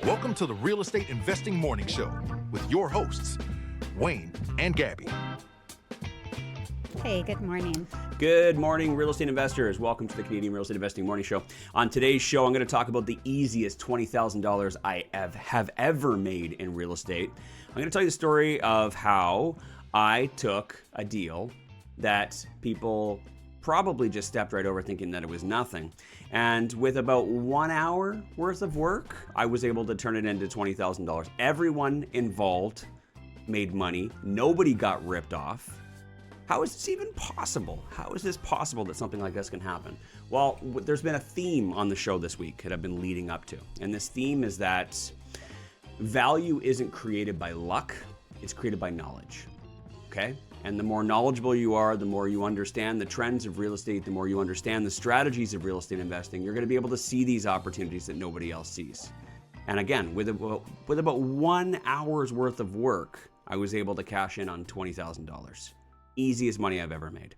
Welcome to the Real Estate Investing Morning Show with your hosts, Wayne and Gabby. Hey, good morning. Good morning, real estate investors. Welcome to the Canadian Real Estate Investing Morning Show. On today's show, I'm going to talk about the easiest $20,000 I have ever made in real estate. I'm going to tell you the story of how I took a deal that people probably just stepped right over thinking that it was nothing. And with about 1 hour worth of work, I was able to turn it into $20,000. Everyone involved made money. Nobody got ripped off. How is this even possible? How is this possible that something like this can happen? Well, there's been a theme on the show this week that I've been leading up to. And this theme is that value isn't created by luck, it's created by knowledge. Okay? And the more knowledgeable you are, the more you understand the trends of real estate, the more you understand the strategies of real estate investing, you're going to be able to see these opportunities that nobody else sees. And again, with about 1 hour's worth of work, I was able to cash in on $20,000. Easiest money I've ever made.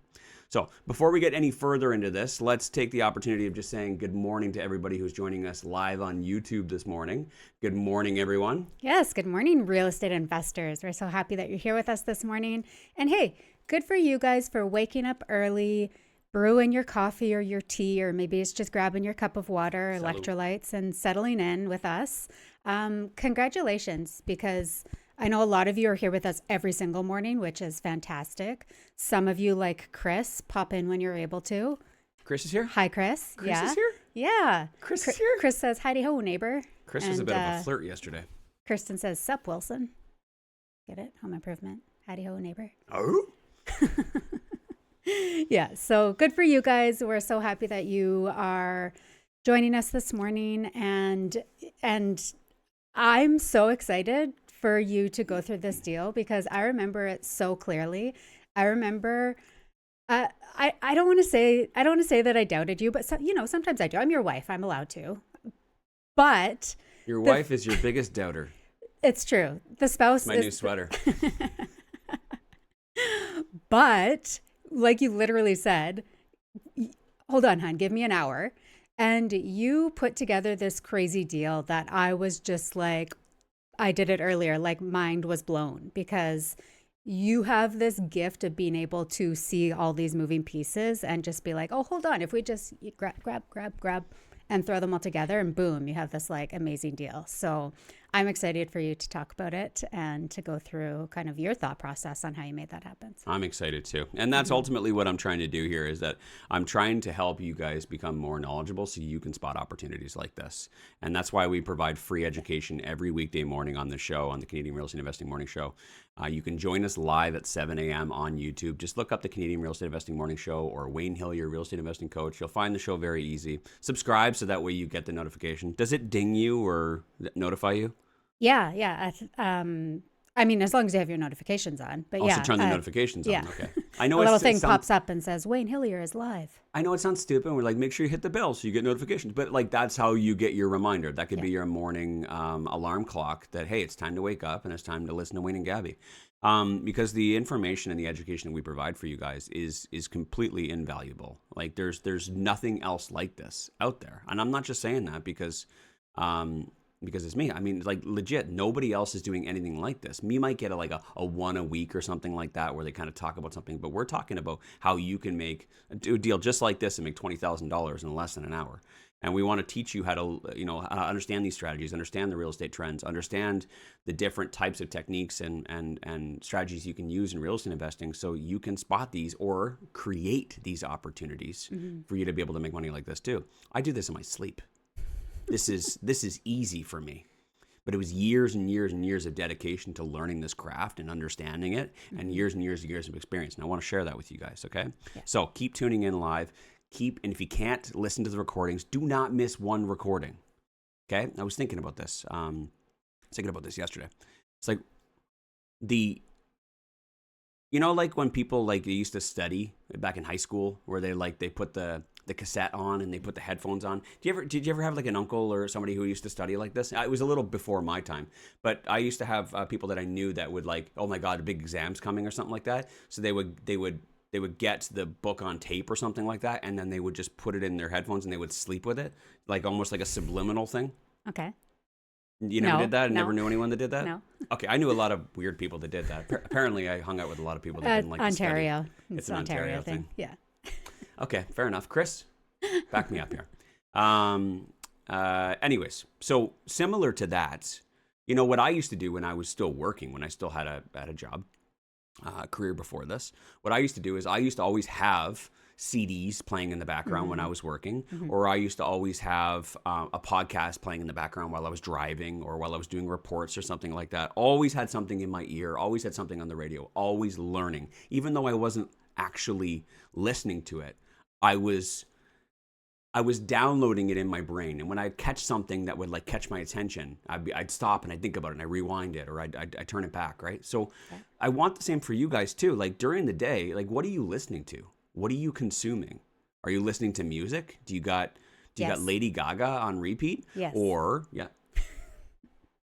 So before we get any further into this, let's take the opportunity of just saying good morning to everybody who's joining us live on YouTube this morning. Good morning, everyone. Yes, good morning, real estate investors. We're so happy that you're here with us this morning. And hey, good for you guys for waking up early, brewing your coffee or your tea, or maybe it's just grabbing your cup of water, electrolytes, and settling in with us. Congratulations, because I know a lot of you are here with us every single morning, which is fantastic. Some of you, like Chris, pop in when you're able to. Chris is here? Hi, Chris. Chris is here? Yeah. Chris is here? Chris says, "Howdy ho, neighbor." Chris was a bit of a flirt yesterday. Kirsten says, "Sup, Wilson." Get it? Home improvement. Howdy ho, neighbor. Oh? Yeah, so good for you guys. We're so happy that you are joining us this morning. And I'm so excited for you to go through this deal because I remember it so clearly. I remember, I don't want to say that I doubted you, but sometimes I do. I'm your wife. I'm allowed to. But Your wife is your biggest doubter. It's true. The spouse It's my new sweater. But like you literally said, hold on, hon, give me an hour. And you put together this crazy deal that I was just like, I did it earlier, like mind was blown, because you have this gift of being able to see all these moving pieces and just be like, oh, hold on, if we just grab and throw them all together and boom, you have this like amazing deal. So I'm excited for you to talk about it and to go through kind of your thought process on how you made that happen. I'm excited too. And that's ultimately what I'm trying to do here is that I'm trying to help you guys become more knowledgeable so you can spot opportunities like this. And that's why we provide free education every weekday morning on the show, on the Canadian Real Estate Investing Morning Show. You can join us live at 7 a.m. on YouTube. Just look up the Canadian Real Estate Investing Morning Show or Wayne Hill, your real estate investing coach. You'll find the show very easy. Subscribe so that way you get the notification. Does it ding you or notify you? Yeah. I mean, as long as you have your notifications on. But also turn the notifications on. Okay. I know a little thing pops up and says, Wayne Hillier is live. I know it sounds stupid. We're like, make sure you hit the bell so you get notifications. But like, that's how you get your reminder. That could be your morning alarm clock that, hey, it's time to wake up and it's time to listen to Wayne and Gabby. Because the information and the education that we provide for you guys is completely invaluable. Like there's nothing else like this out there. And I'm not just saying that because it's me. I mean, like legit, nobody else is doing anything like this. Me might get a one a week or something like that where they kind of talk about something, but we're talking about how you can do a deal just like this and make $20,000 in less than an hour. And we want to teach you how to, how to understand these strategies, understand the real estate trends, understand the different types of techniques and strategies you can use in real estate investing so you can spot these or create these opportunities for you to be able to make money like this too. I do this in my sleep. This is easy for me, but it was years and years and years of dedication to learning this craft and understanding it and years of experience. And I want to share that with you guys. Okay. Yeah. So keep tuning in live. And if you can't listen to the recordings, do not miss one recording. Okay. I was thinking about this. Yesterday. It's like like when people they used to study back in high school where they put the cassette on and they put the headphones on. Did you ever have like an uncle or somebody who used to study like this? It was a little before my time, but I used to have people that I knew that would like, oh my God, a big exam's coming or something like that. So they would get the book on tape or something like that, and then they would just put it in their headphones and they would sleep with it, like almost like a subliminal thing. Okay. You never No, did that? And no. never knew anyone that did that? No. Okay, I knew a lot of weird people that did that. Apparently, I hung out with a lot of people that didn't like Ontario. to study. It's an Ontario thing. Yeah. Okay, fair enough. Chris, back me up here. Anyways, so similar to that, you know, what I used to do when I was still working, when I still had a job, career before this, what I used to do is I used to always have CDs playing in the background when I was working, or I used to always have a podcast playing in the background while I was driving or while I was doing reports or something like that. Always had something in my ear, always had something on the radio, always learning. Even though I wasn't actually listening to it, I was downloading it in my brain. And when I'd catch something that would like catch my attention, I'd stop and I'd think about it and I rewind it or I'd turn it back, right? So I want the same for you guys too. Like during the day, like what are you listening to? What are you consuming? Are you listening to music? Do you got Lady Gaga on repeat? Yes. Or, yeah.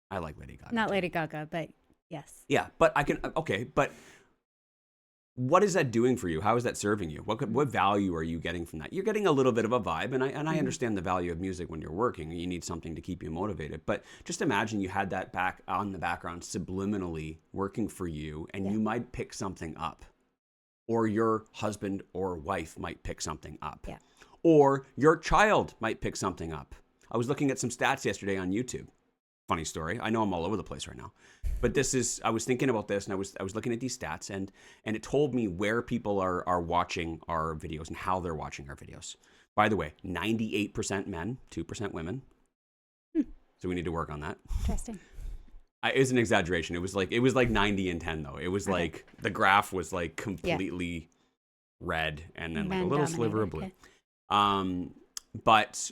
I like Lady Gaga. Not too. Lady Gaga, but yes. Yeah, but but what is that doing for you? How is that serving you? What value are you getting from that? You're getting a little bit of a vibe, and I understand the value of music when you're working. You need something to keep you motivated. But just imagine you had that back on the background subliminally working for you, and you might pick something up. Or your husband or wife might pick something up. Yeah. Or your child might pick something up. I was looking at some stats yesterday on YouTube. Funny story. I know I'm all over the place right now. But I was thinking about this and I was looking at these stats and it told me where people are watching our videos and how they're watching our videos. By the way, 98% men, 2% women. So we need to work on that. Interesting. It was an exaggeration. It was like 90 and 10 though. It was like the graph was like completely red and then like a little sliver of blue. Okay. But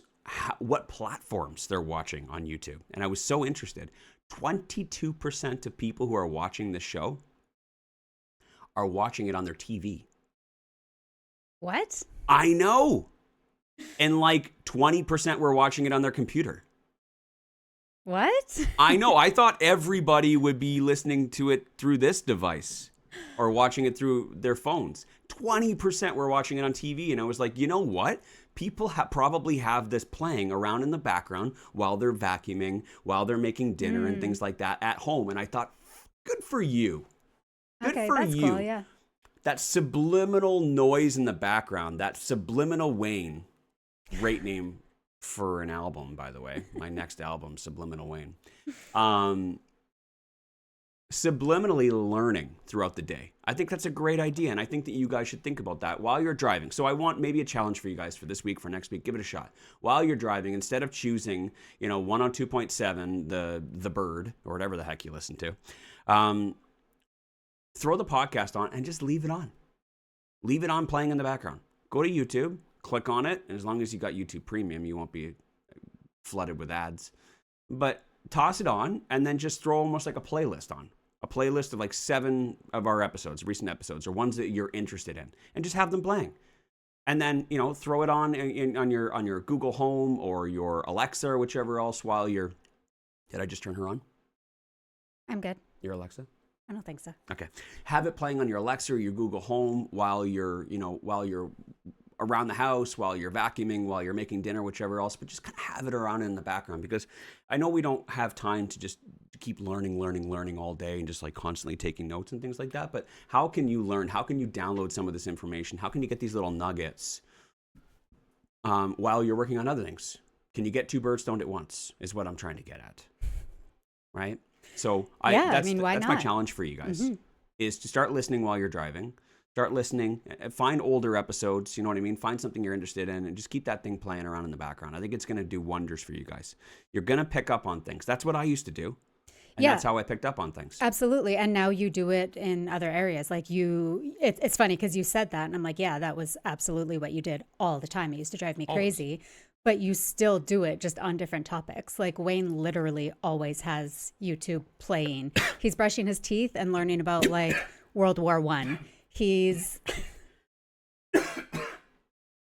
what platforms they're watching on YouTube. And I was so interested. 22% of people who are watching this show are watching it on their TV. What? I know. And like 20% were watching it on their computer. What? I know. I thought everybody would be listening to it through this device or watching it through their phones. 20% were watching it on TV. And I was like, you know what? People probably have this playing around in the background while they're vacuuming, while they're making dinner and things like that at home. And I thought, good for you. Good for that's you. cool, yeah. That subliminal noise in the background, that subliminal Wayne, great name for an album, by the way. My next album, Subliminal Wayne. Subliminally learning throughout the day. I think that's a great idea, and I think that you guys should think about that while you're driving. So I want maybe a challenge for you guys for this week, for next week. Give it a shot. While you're driving, instead of choosing, 102.7, the bird, or whatever the heck you listen to, throw the podcast on and just leave it on. Leave it on playing in the background. Go to YouTube. Click on it, and as long as you got YouTube Premium, you won't be flooded with ads. But toss it on, and then just throw almost like a playlist on. A playlist of like 7 of our episodes, recent episodes, or ones that you're interested in, and just have them playing. And then, throw it on on your Google Home or your Alexa or whichever else while you're... Did I just turn her on? I'm good. Your Alexa? I don't think so. Okay. Have it playing on your Alexa or your Google Home while you're around the house, while you're vacuuming, while you're making dinner, whichever else, but just kind of have it around in the background, because I know we don't have time to just keep learning all day and just like constantly taking notes and things like that. But how can you learn? How can you download some of this information? How can you get these little nuggets while you're working on other things? Can you get 2 birds stoned at once is what I'm trying to get at. Right? So that's why my not? challenge for you guys is to start listening while you're driving. Start listening, find older episodes, you know what I mean? Find something you're interested in and just keep that thing playing around in the background. I think it's going to do wonders for you guys. You're going to pick up on things. That's what I used to do. And that's how I picked up on things. Absolutely. And now you do it in other areas. Like it's funny because you said that and I'm like, yeah, that was absolutely what you did all the time. It used to drive me crazy, but you still do it just on different topics. Like Wayne literally always has YouTube playing. He's brushing his teeth and learning about like World War I. He's... Are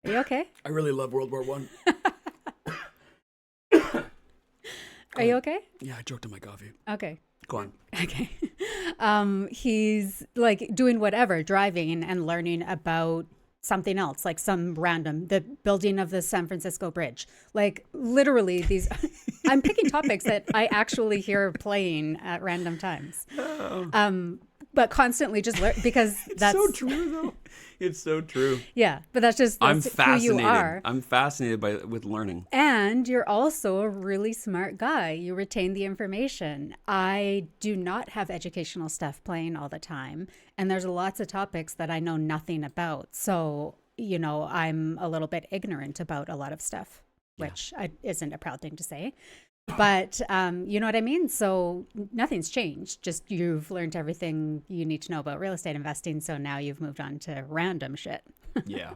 you okay? I really love World War I. Are you okay? Yeah, I choked on my coffee. Okay. Go on. Okay. He's like doing whatever, driving and learning about something else, like some random, the building of the San Francisco Bridge. Like literally these, I'm picking topics that I actually hear playing at random times. But constantly just learn, because that's so true though. It's so true. Yeah, but that's I'm who fascinated. you are. I'm fascinated with learning. And you're also a really smart guy. You retain the information. I do not have educational stuff playing all the time. And there's lots of topics that I know nothing about. So, you know, I'm a little bit ignorant about a lot of stuff, which isn't a proud thing to say. But you know what I mean? So nothing's changed. Just you've learned everything you need to know about real estate investing. So now you've moved on to random shit. Yeah.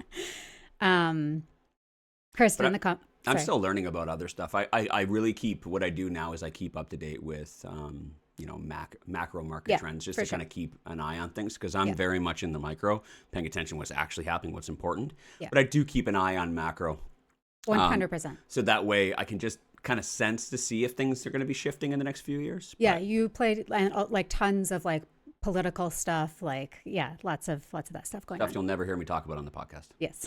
Kristen, I'm still learning about other stuff. I really keep, what I do now is I keep up to date with, you know, macro market trends, just to kind of keep an eye on things, because I'm very much in the micro, paying attention to what's actually happening, what's important. Yeah. But I do keep an eye on macro. 100%. So that way I can just kind of sense to see if things are going to be shifting in the next few years. Yeah, but you played like tons of like political stuff, like lots of that stuff going on. Stuff you'll never hear me talk about on the podcast. Yes.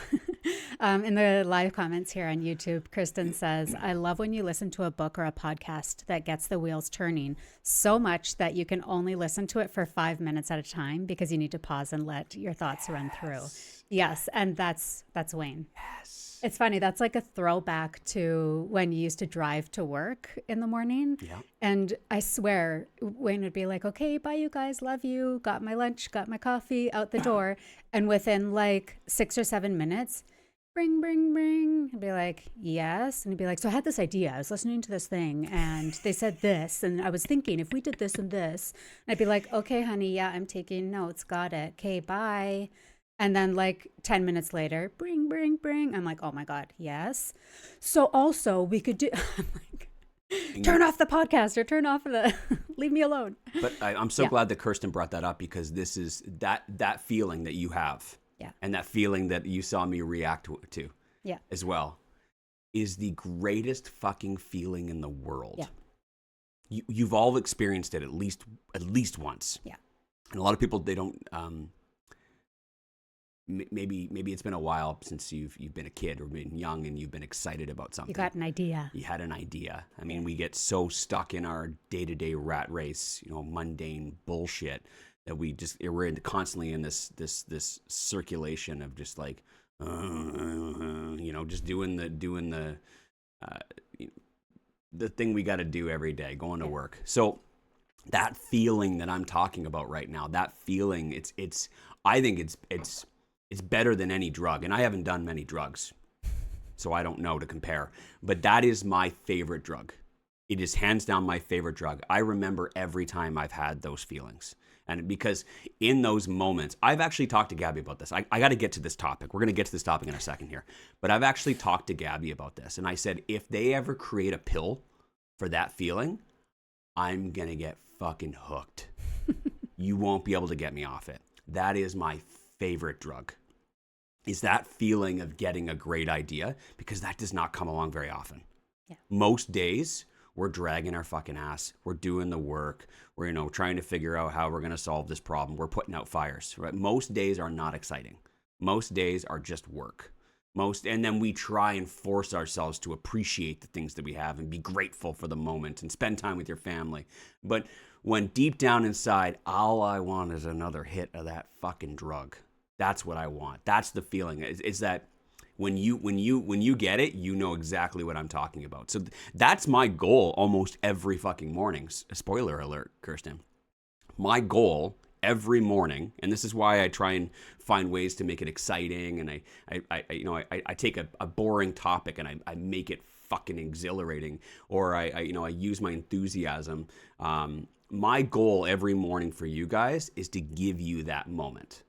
In the live comments here on YouTube, Kristen says, I love when you listen to a book or a podcast that gets the wheels turning so much that you can only listen to it for 5 minutes at a time because you need to pause and let your thoughts run through. Yes, and that's Wayne. Yes. It's funny. That's like a throwback to when you used to drive to work in the morning. Yeah. And I swear, Wayne would be like, okay, bye, you guys. Love you. Got my lunch, got my coffee, out the door. And within like 6 or 7 minutes, bring. I'd be like, yes. And he'd be like, so I had this idea. I was listening to this thing and they said this. And I was thinking if we did this and this. And I'd be like, okay, honey. Yeah, I'm taking notes. Got it. Okay, bye. And then like 10 minutes later, bring. I'm like, oh my God, yes. So also we could do, I'm like, turn off the podcast or turn off leave me alone. But I'm so glad that Kirsten brought that up, because this is that feeling that you have. Yeah. And that feeling that you saw me react to as well is the greatest fucking feeling in the world. Yeah. You've all experienced it at least once. Yeah. And a lot of people, they don't, maybe it's been a while since you've been a kid or been young and you've been excited about something. You got an idea. You had an idea. I mean, we get so stuck in our day-to-day rat race, you know, mundane bullshit, that we're constantly in this circulation of just like, you know, just doing the thing we got to do every day, going to work. So that feeling that I'm talking about right now, that feeling, I think it's better than any drug. And I haven't done many drugs, so I don't know to compare. But that is my favorite drug. It is hands down my favorite drug. I remember every time I've had those feelings. And because in those moments, I've actually talked to Gabby about this. I got to get to this topic. We're going to get to this topic in a second here. But I've actually talked to Gabby about this. And I said, if they ever create a pill for that feeling, I'm going to get fucking hooked. You won't be able to get me off it. That is my favorite drug, is that feeling of getting a great idea, because that does not come along very often. Yeah. Most days we're dragging our fucking ass. We're doing the work. We're, you know, trying to figure out how we're going to solve this problem. We're putting out fires, right? Most days are not exciting. Most days are just work. And then we try and force ourselves to appreciate the things that we have and be grateful for the moment and spend time with your family. But when deep down inside, all I want is another hit of that fucking drug. That's what I want. That's the feeling. Is that when you get it, you know exactly what I'm talking about. So that's my goal almost every fucking morning. Spoiler alert, Kirsten. My goal every morning, and this is why I try and find ways to make it exciting, and I take a boring topic and I make it fucking exhilarating, or I use my enthusiasm. My goal every morning for you guys is to give you that moment,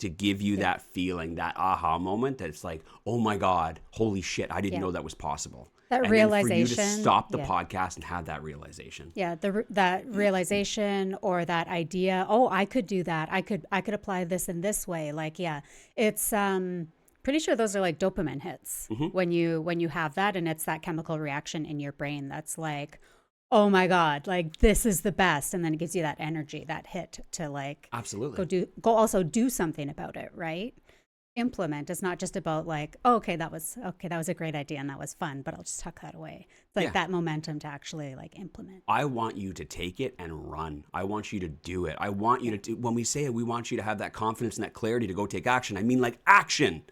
to give you that feeling, that aha moment that's like, oh my God, holy shit, I didn't know that was possible. That realization. For you to stop the podcast and have that realization. Yeah, that realization or that idea. Oh, I could do that. I could apply this in this way. Like, yeah, it's pretty sure those are like dopamine hits when you have that, and it's that chemical reaction in your brain that's like, oh my God, like this is the best, and then it gives you that energy, that hit to like absolutely go also do something about it, right? implement. It's not just about like, oh, okay, that was a great idea and that was fun, but I'll just tuck that away. It's like that momentum to actually like implement. I want you to take it and run. I want you to do it. I want you to do, when we say it, we want you to have that confidence and that clarity to go take action. I mean like action.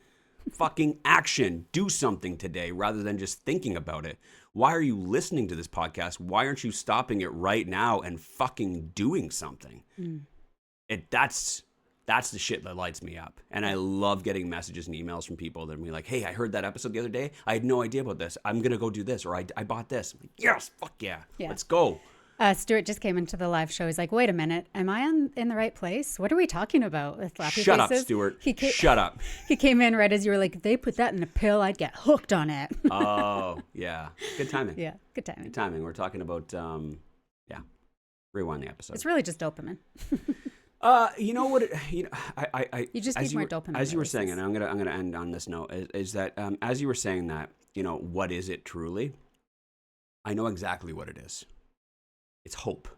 Fucking action. Do something today rather than just thinking about it. Why are you listening to this podcast? Why aren't you stopping it right now and fucking doing something? That's the shit that lights me up. And I love getting messages and emails from people that are like, hey, I heard that episode the other day. I had no idea about this. I'm going to go do this. Or I bought this. I'm like, yes, fuck yeah. Let's go. Stuart just came into the live show. He's like, wait a minute. Am I in the right place? What are we talking about with Lappy Shut Faces? up, Stuart. Shut up. He came in right as you were like, if they put that in a pill, I'd get hooked on it. Oh, yeah. Good timing. Yeah, good timing. Good timing. We're talking about, rewind the episode. It's really just dopamine. You know what? You just need more dopamine. As you were saying, and I'm gonna end on this note, is that as you were saying that, what is it truly? I know exactly what it is. It's hope.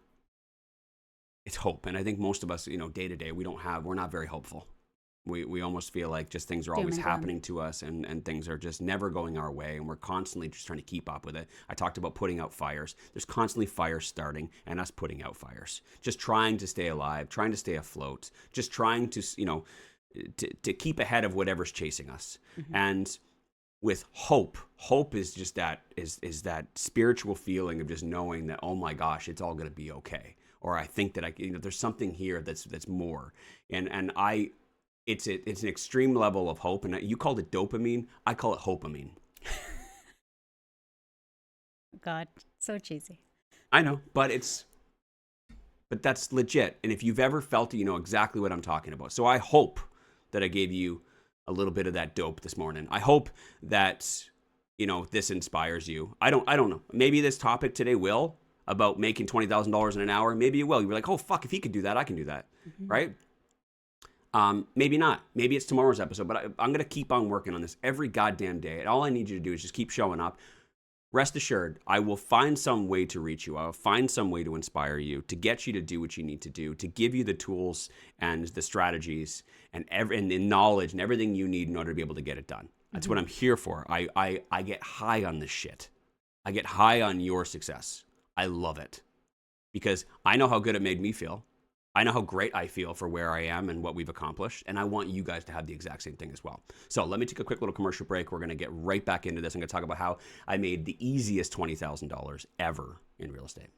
It's hope, and I think most of us, day to day, we're not very hopeful. We almost feel like just things are always happening to us and things are just never going our way, and we're constantly just trying to keep up with it. I talked about putting out fires. There's constantly fires starting and us putting out fires. Just trying to stay alive, trying to stay afloat, just trying to, to keep ahead of whatever's chasing us. Mm-hmm. And with hope is just that is that spiritual feeling of just knowing that, oh my gosh, it's all going to be okay. Or I think that there's something here that's more. And it's an extreme level of hope, and you called it dopamine. I call it hopeamine. God, so cheesy. I know, but that's legit. And if you've ever felt it, you know exactly what I'm talking about. So I hope that I gave you a little bit of that dope this morning. I hope that this inspires you. I don't know. Maybe this topic today will about making $20,000 in an hour. Maybe it will. You're like, oh fuck, if he could do that, I can do that, right? Maybe not. Maybe it's tomorrow's episode, but I'm going to keep on working on this every goddamn day. And all I need you to do is just keep showing up. Rest assured, I will find some way to reach you. I will find some way to inspire you, to get you to do what you need to do, to give you the tools and the strategies and the knowledge and everything you need in order to be able to get it done. That's what I'm here for. I get high on this shit. I get high on your success. I love it because I know how good it made me feel. I know how great I feel for where I am and what we've accomplished, and I want you guys to have the exact same thing as well. So let me take a quick little commercial break. We're going to get right back into this. I'm going to talk about how I made the easiest $20,000 ever in real estate.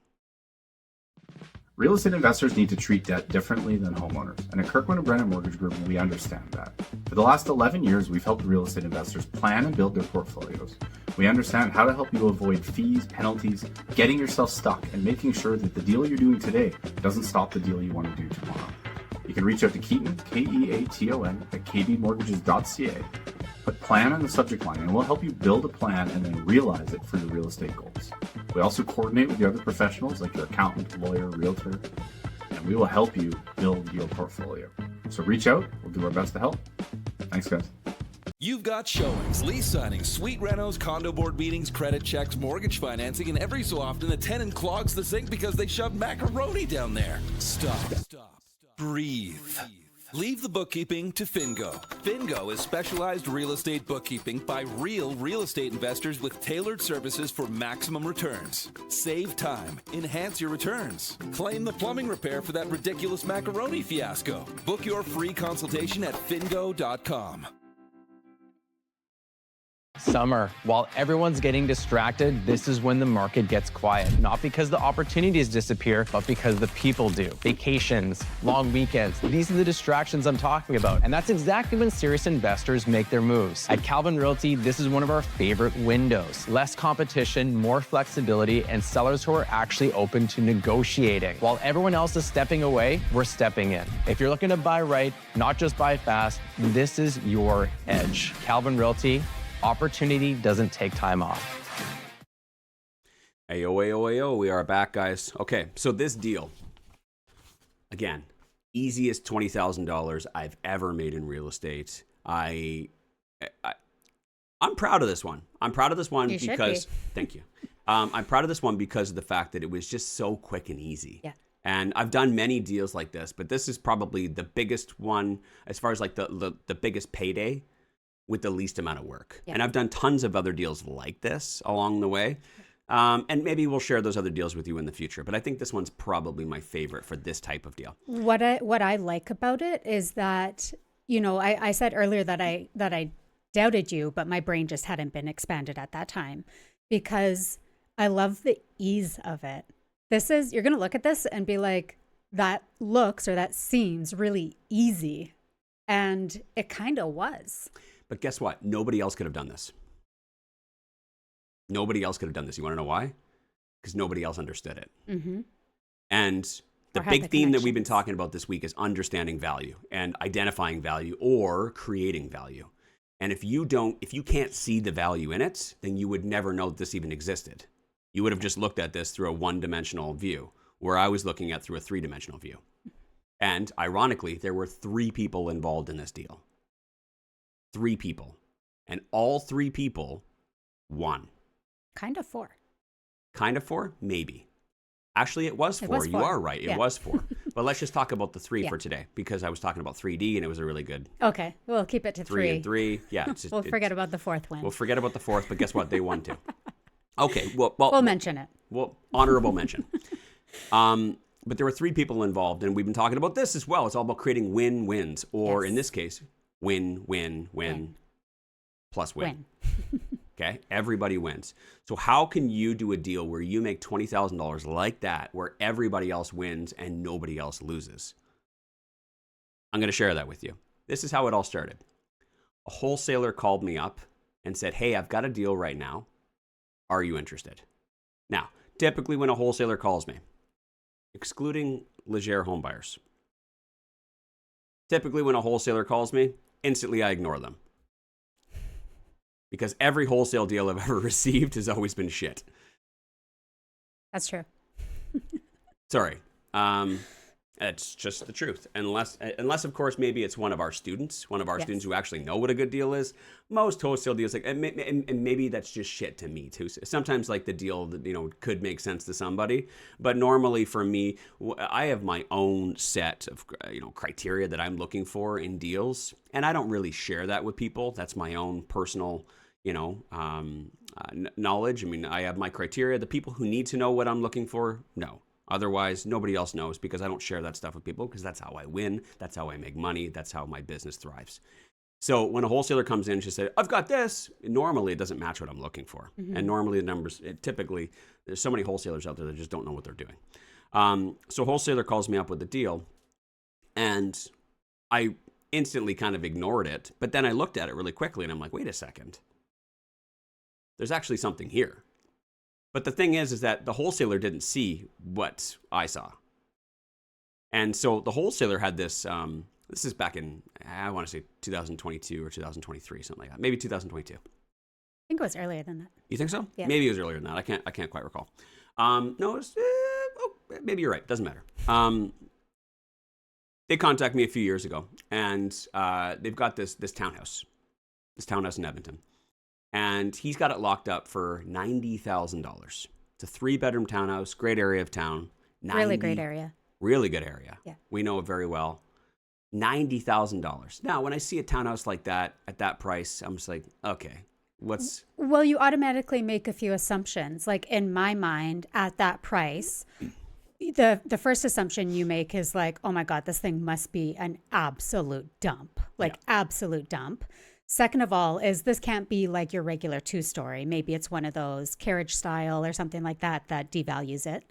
Real estate investors need to treat debt differently than homeowners, and at Kirkland & Brennan Mortgage Group, we understand that. For the last 11 years, we've helped real estate investors plan and build their portfolios. We understand how to help you avoid fees, penalties, getting yourself stuck, and making sure that the deal you're doing today doesn't stop the deal you want to do tomorrow. You can reach out to Keaton, Keaton, at kbmortgages.ca. Put plan in the subject line, and we'll help you build a plan and then realize it for your real estate goals. We also coordinate with the other professionals like your accountant, lawyer, realtor, and we will help you build your portfolio. So reach out. We'll do our best to help. Thanks, guys. You've got showings, lease signings, suite renos, condo board meetings, credit checks, mortgage financing, and every so often the tenant clogs the sink because they shoved macaroni down there. Stop. Breathe. Leave the bookkeeping to Fingo. Fingo is specialized real estate bookkeeping by real estate investors with tailored services for maximum returns. Save time. Enhance your returns. Claim the plumbing repair for that ridiculous macaroni fiasco. Book your free consultation at fingo.com. Summer. While everyone's getting distracted, this is when the market gets quiet. Not because the opportunities disappear, but because the people do. Vacations, long weekends, these are the distractions I'm talking about. And that's exactly when serious investors make their moves. At Calvin Realty, this is one of our favorite windows. Less competition, more flexibility, and sellers who are actually open to negotiating. While everyone else is stepping away, we're stepping in. If you're looking to buy right, not just buy fast, this is your edge. Calvin Realty. Opportunity doesn't take time off. Ayo, we are back, guys. Okay, so this deal, again, easiest $20,000 I've ever made in real estate. I'm proud of this one. I'm proud of this one because, thank you. I'm proud of this one because of the fact that it was just so quick and easy. Yeah. And I've done many deals like this, but this is probably the biggest one as far as like the biggest payday with the least amount of work. Yeah. And I've done tons of other deals like this along the way. And maybe we'll share those other deals with you in the future. But I think this one's probably my favorite for this type of deal. What I like about it is that, you know, I said earlier that I doubted you, but my brain just hadn't been expanded at that time, because I love the ease of it. You're going to look at this and be like, that looks or that seems really easy. And it kind of was. But guess what? Nobody else could have done this. Nobody else could have done this. You want to know why? Because nobody else understood it. Mm-hmm. And the big theme that we've been talking about this week is understanding value and identifying value or creating value. And if you can't see the value in it, then you would never know that this even existed. You would have just looked at this through a one-dimensional view, where I was looking at through a three-dimensional view. And ironically, there were 3 people involved in this deal. 3 people. And all 3 people won. Kind of 4. Kind of 4? Maybe. Actually, it was 4. It was 4. You are right. It was 4. But let's just talk about the 3 Yeah. for today, because I was talking about 3D and it was a really good Okay, we'll keep it to 3. 3 and 3. Yeah. We'll forget about the 4th one. We'll forget about the 4th, but guess what? They won too. Okay. Well, We'll mention it. Well, honorable mention. But there were 3 people involved, and we've been talking about this as well. It's all about creating win-wins, or Yes. in this case, win plus win. Okay, everybody wins. So how can you do a deal where you make $20,000 like that, where everybody else wins and nobody else loses? I'm going to share that with you. This is how it all started. A wholesaler called me up and said, "Hey, I've got a deal right now. Are you interested?" Now, typically when a wholesaler calls me, excluding Legere home buyers, typically when a wholesaler calls me, instantly I ignore them. Because every wholesale deal I've ever received has always been shit. That's true. Sorry. It's just the truth. Unless of course, maybe it's one of our students students who actually know what a good deal is. Most wholesale deals, and maybe that's just shit to me too. Sometimes like the deal that, could make sense to somebody, but normally for me, I have my own set of, criteria that I'm looking for in deals, and I don't really share that with people. That's my own personal, knowledge. I mean, I have my criteria. The people who need to know what I'm looking for, no. Otherwise, nobody else knows, because I don't share that stuff with people, because that's how I win. That's how I make money. That's how my business thrives. So when a wholesaler comes in and she says, "I've got this," normally it doesn't match what I'm looking for. Mm-hmm. And normally the numbers, typically, there's so many wholesalers out there that just don't know what they're doing. So a wholesaler calls me up with the deal, and I instantly kind of ignored it. But then I looked at it really quickly, and I'm like, wait a second. There's actually something here. But the thing is that the wholesaler didn't see what I saw. And so the wholesaler had this, this is back in, I want to say 2022 or 2023, something like that. Maybe 2022. I think it was earlier than that. You think so? Yeah. Maybe it was earlier than that. I can't quite recall. No, it was, maybe you're right. Doesn't matter. They contacted me a few years ago, and they've got this townhouse in Edmonton. And he's got it locked up for $90,000. It's a 3-bedroom townhouse, great area of town. Really great area. Really good area. Yeah. We know it very well. $90,000. Now, when I see a townhouse like that at that price, I'm just like, okay, what's... Well, you automatically make a few assumptions. Like in my mind, at that price, the first assumption you make is like, oh my God, this thing must be an absolute dump. Absolute dump. Second of all, is this can't be like your regular 2-story. Maybe it's one of those carriage style or something like that devalues it.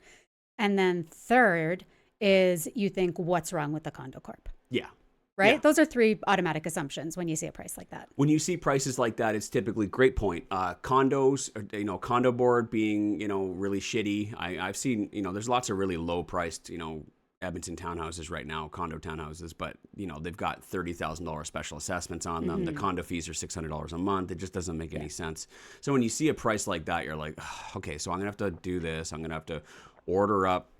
And then third is you think, what's wrong with the condo corp? Yeah. Right? Yeah. Those are 3 automatic assumptions when you see a price like that. When you see prices like that, it's typically, great point. Condos, condo board being, really shitty. I've seen, there's lots of really low priced, Edmonton townhouses right now, condo townhouses, but they've got $30,000 special assessments on them. Mm-hmm. The condo fees are $600 a month. It just doesn't make any sense. So when you see a price like that, you're like, okay, so I'm gonna have to do this. I'm gonna have to order up,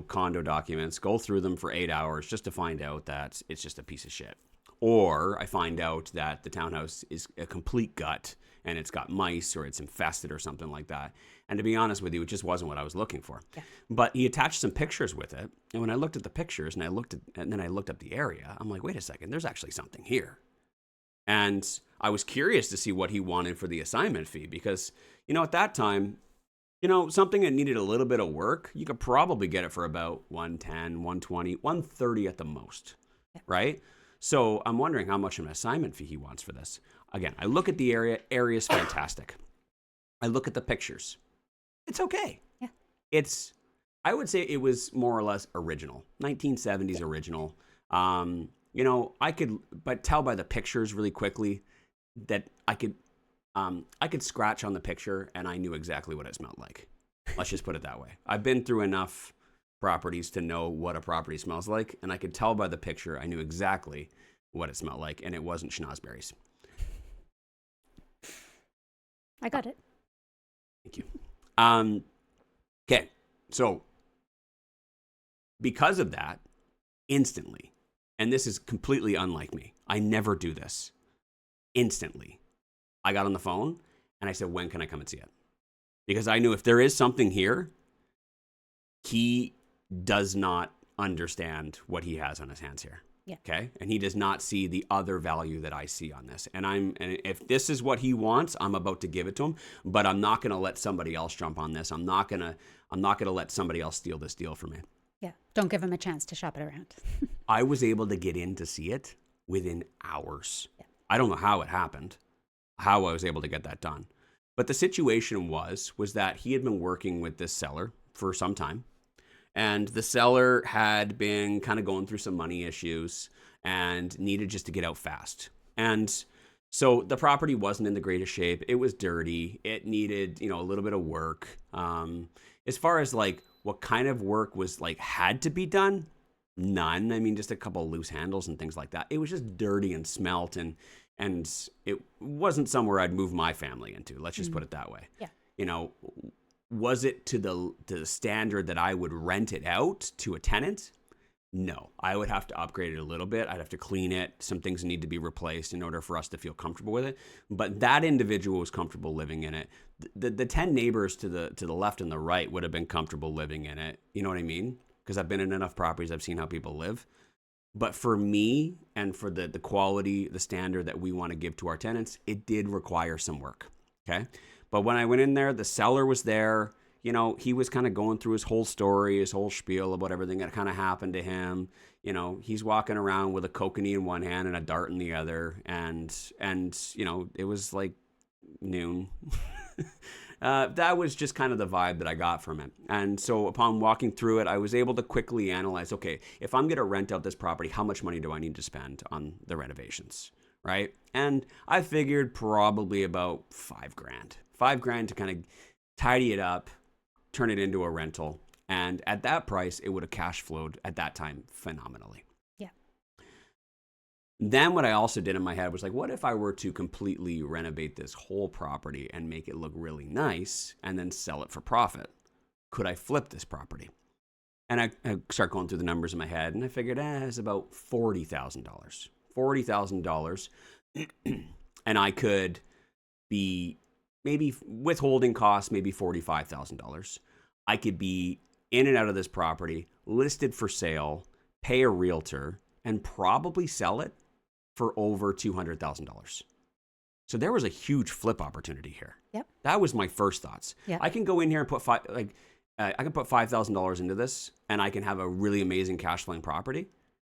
condo documents, go through them for 8 hours just to find out that it's just a piece of shit. Or I find out that the townhouse is a complete gut and it's got mice or it's infested or something like that. And to be honest with you, it just wasn't what I was looking for. Yeah. But he attached some pictures with it. And when I looked at the pictures and then I looked up the area, I'm like, wait a second, there's actually something here. And I was curious to see what he wanted for the assignment fee because, at that time, something that needed a little bit of work, you could probably get it for about 110, 120, 130 at the most, right? So I'm wondering how much an assignment fee he wants for this. Again, I look at the area. Area's fantastic. I look at the pictures. It's okay. Yeah. I would say it was more or less original, 1970s original. I could tell by the pictures really quickly that I could scratch on the picture and I knew exactly what it smelled like. Let's just put it that way. I've been through enough properties to know what a property smells like, and I could tell by the picture I knew exactly what it smelled like, and it wasn't schnozberries. I got it. Thank you. Okay, so because of that, instantly, and this is completely unlike me, I never do this. Instantly, I got on the phone and I said, when can I come and see it? Because I knew if there is something here, he does not understand what he has on his hands here. Yeah. Okay. And he does not see the other value that I see on this. And if this is what he wants, I'm about to give it to him, but I'm not going to let somebody else jump on this. I'm not going to let somebody else steal this deal from me. Yeah. Don't give him a chance to shop it around. I was able to get in to see it within hours. Yeah. I don't know how it happened, how I was able to get that done. But the situation was that he had been working with this seller for some time. And the seller had been kind of going through some money issues and needed just to get out fast. And so the property wasn't in the greatest shape. It was dirty. It needed, a little bit of work. As far as like what kind of work was like had to be done, none. I mean, just a couple of loose handles and things like that. It was just dirty and smelt, and it wasn't somewhere I'd move my family into. Let's just put it that way. Yeah. Was it to the standard that I would rent it out to a tenant? No, I would have to upgrade it a little bit. I'd have to clean it. Some things need to be replaced in order for us to feel comfortable with it. But that individual was comfortable living in it. The 10 neighbors to the left and the right would have been comfortable living in it. You know what I mean? Because I've been in enough properties, I've seen how people live. But for me and for the quality, the standard that we want to give to our tenants, it did require some work. Okay. But when I went in there, the seller was there. He was kind of going through his whole story, his whole spiel about everything that kind of happened to him. He's walking around with a kokanee in one hand and a dart in the other. And it was like noon. That was just kind of the vibe that I got from it. And so upon walking through it, I was able to quickly analyze, okay, if I'm going to rent out this property, how much money do I need to spend on the renovations? Right? And I figured probably about $5,000 to kind of tidy it up, turn it into a rental. And at that price, it would have cash flowed at that time phenomenally. Yeah. Then what I also did in my head was like, what if I were to completely renovate this whole property and make it look really nice and then sell it for profit? Could I flip this property? And I start going through the numbers in my head, and I figured, it's about $40,000. $40,000. And I could be maybe withholding costs, maybe $45,000. I could be in and out of this property, listed for sale, pay a realtor, and probably sell it for over $200,000. So there was a huge flip opportunity here. Yep. That was my first thoughts. Yep. I can go in here and put I can put $5,000 into this, and I can have a really amazing cash flowing property,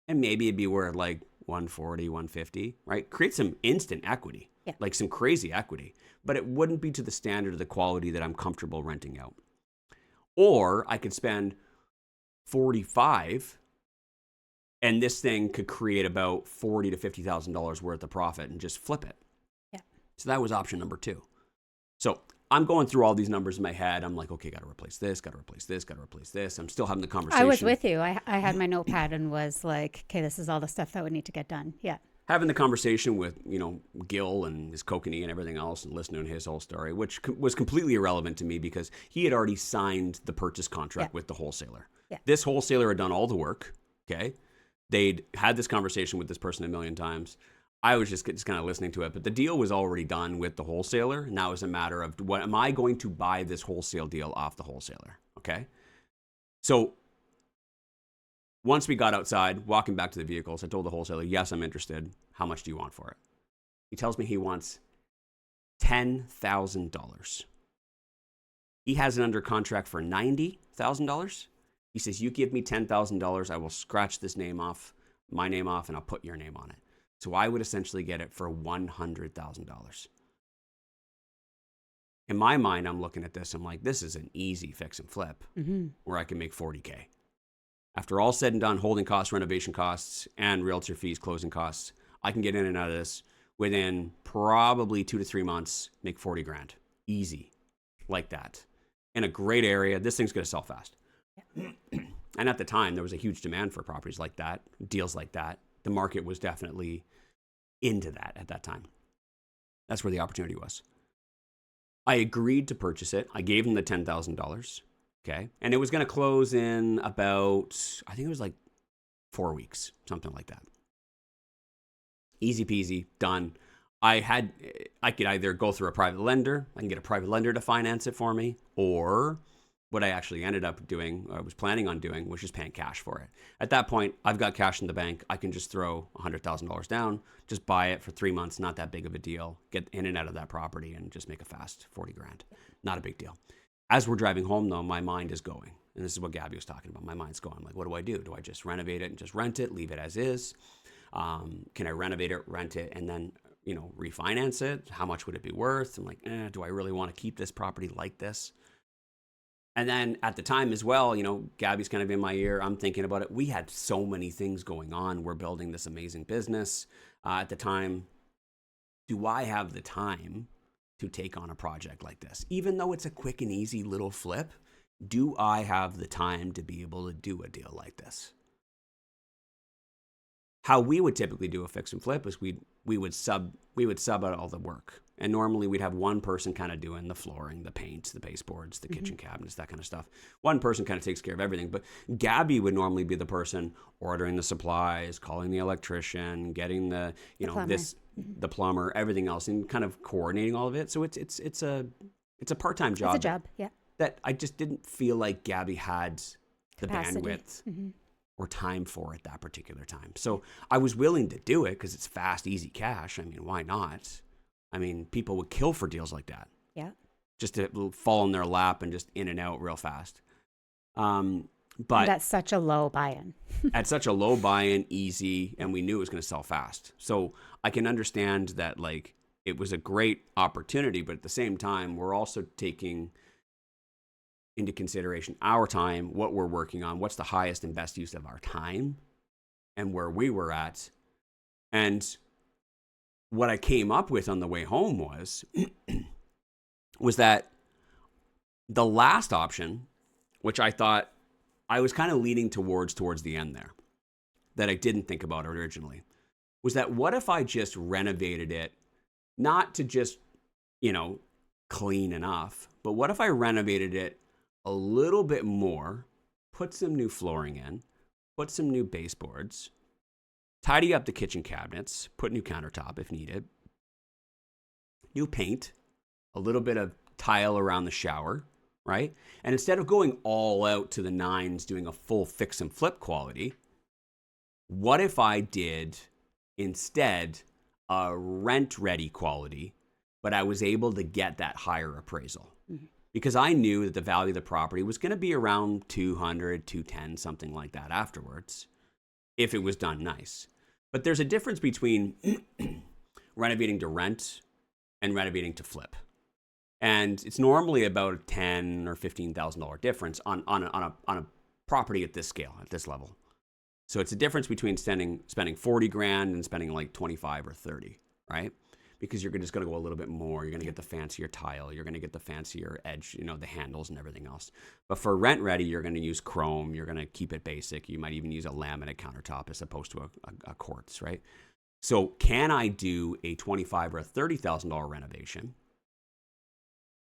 and maybe it'd be worth like 140, 150, right? Create some instant equity, like some crazy equity, but it wouldn't be to the standard of the quality that I'm comfortable renting out. Or I could spend 45, and this thing could create about $40,000 to $50,000 worth of profit and just flip it. Yeah. So that was option number 2. So I'm going through all these numbers in my head. I'm like, okay, got to replace this, got to replace this, got to replace this. I'm still having the conversation. I was with you. I had my notepad and was like, okay, this is all the stuff that would need to get done. Yeah. Having the conversation with, Gil and his kokanee and everything else, and listening to his whole story, which was completely irrelevant to me because he had already signed the purchase contract with the wholesaler. Yeah. This wholesaler had done all the work. Okay. They'd had this conversation with this person a million times. I was just kind of listening to it, but the deal was already done with the wholesaler. Now it was a matter of, what am I going to buy this wholesale deal off the wholesaler? Okay. So once we got outside, walking back to the vehicles, I told the wholesaler, yes, I'm interested. How much do you want for it? He tells me he wants $10,000. He has it under contract for $90,000. He says, you give me $10,000, I will scratch this name off, my name off, and I'll put your name on it. So I would essentially get it for $100,000. In my mind, I'm looking at this, I'm like, this is an easy fix and flip where I can make $40K. After all said and done, holding costs, renovation costs, and realtor fees, closing costs, I can get in and out of this within probably 2 to 3 months, make 40 grand. Easy. Like that. In a great area, this thing's going to sell fast. And at the time, there was a huge demand for properties like that, deals like that. The market was definitely into that at that time. That's where the opportunity was. I agreed to purchase it. I gave him the $10,000. Okay. And it was going to close in about, I think it was like 4 weeks, something like that. Easy peasy, done. I could either go through a private lender, I can get a private lender to finance it for me, or what I actually ended up doing, I was planning on doing, was just paying cash for it. At that point, I've got cash in the bank. I can just throw $100,000 down, just buy it for 3 months, not that big of a deal, get in and out of that property and just make a fast 40 grand. Not a big deal. As we're driving home though, my mind is going, and this is what Gabby was talking about. My mind's going, like, what do I do? Do I just renovate it and just rent it, leave it as is? Can I renovate it, rent it, and then, refinance it? How much would it be worth? I'm like, do I really want to keep this property like this? And then at the time as well, Gabby's kind of in my ear. I'm thinking about it. We had so many things going on. We're building this amazing business. At the time, do I have the time to take on a project like this? Even though it's a quick and easy little flip, do I have the time to be able to do a deal like this? How we would typically do a fix and flip is we would sub out all the work. And normally we'd have one person kind of doing the flooring, the paint, the baseboards, the kitchen cabinets, that kind of stuff. One person kind of takes care of everything. But Gabby would normally be the person ordering the supplies, calling the electrician, getting the plumber, everything else, and kind of coordinating all of it. So it's a part-time job. It's a job, yeah. That I just didn't feel like Gabby had the Capacity. bandwidth or time for at that particular time. So I was willing to do it because it's fast, easy cash. I mean, why not? I mean, people would kill for deals like that. Yeah. Just to fall in their lap and just in and out real fast. But that's such a low buy-in. at such a low buy-in, easy, and we knew it was going to sell fast. So I can understand that, like, it was a great opportunity, but at the same time, we're also taking into consideration our time, what we're working on, what's the highest and best use of our time, and where we were at. And what I came up with on the way home was that the last option, which I thought I was kind of leaning towards the end there, that I didn't think about originally, was that what if I just renovated it, not to just, clean enough, but what if I renovated it a little bit more, put some new flooring in, put some new baseboards, tidy up the kitchen cabinets, put new countertop if needed, new paint, a little bit of tile around the shower, right? And instead of going all out to the nines, doing a full fix and flip quality, what if I did instead a rent ready quality, but I was able to get that higher appraisal? Because I knew that the value of the property was going to be around 200, 210, something like that afterwards, if it was done nice. But there's a difference between renovating to rent and renovating to flip. And it's normally about a $10,000 or $15,000 difference on a property at this scale, at this level. So it's a difference between spending 40 grand and spending like 25 or 30, right? Because you're just going to go a little bit more. You're going to get the fancier tile. You're going to get the fancier edge, the handles and everything else. But for rent ready, you're going to use chrome. You're going to keep it basic. You might even use a laminate countertop as opposed to a quartz, right? So can I do a $25,000 or a $30,000 renovation